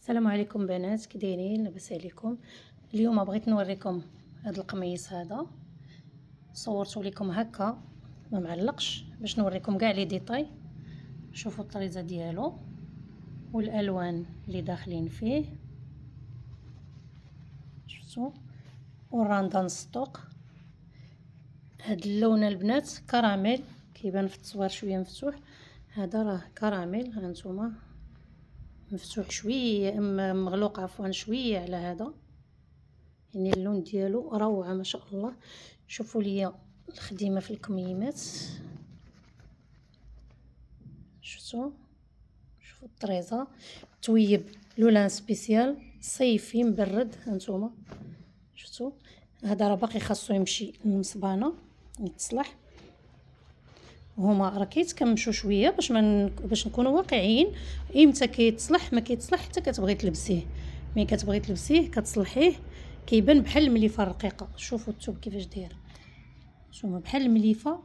السلام عليكم بنات، كي دايرين؟ لاباس عليكم؟ اليوم بغيت نوريكم هذا القميص هذا. صورته لكم هكا ما معلقش باش نوريكم كاع لي ديتاي. شوفوا الطريزه ديالو والالوان اللي داخلين فيه، شفتوا؟ والراندان ستوك. هاد اللون البنات كراميل، كيبان في التصوير شويه مفتوح، هذا راه كراميل. ها نتوما مفتوح شويه، مغلوق عفوا شويه على هذا، يعني اللون ديالو روعه ما شاء الله. شوفوا ليا الخديمه في الكميمات، شفتوا؟ شوفوا الطريزه تويب لولان سبيسيال صيفي مبرد. هانتوما شفتوا؟ هذا راه باقي خاصو يمشي للمصبانه يتصلح. هما راه كيتكمشوا شويه باش نكونوا واقعيين. امتى كيتصلح؟ ما كيتصلح حتى كتبغي تلبسيه، ملي كتبغي تلبسيه كتصلحيه كيبان بحال المليفه الرقيقه. شوفوا الثوب كيفاش داير، شوفوا بحال المليفه،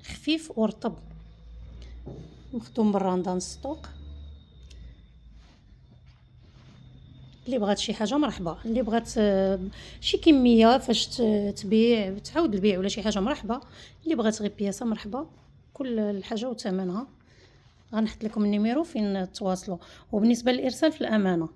خفيف ورطب، مخدوم بالراندان ستوك. اللي بغات شي حاجه مرحبا، اللي بغات شي كميه فاش تبيع تعاود البيع ولا شي حاجه مرحبا، اللي بغات غير بياسه مرحبا. كل الحاجه وثمنها. غنحط لكم النيميرو فين تواصلوا. وبالنسبه للارسال في الامانه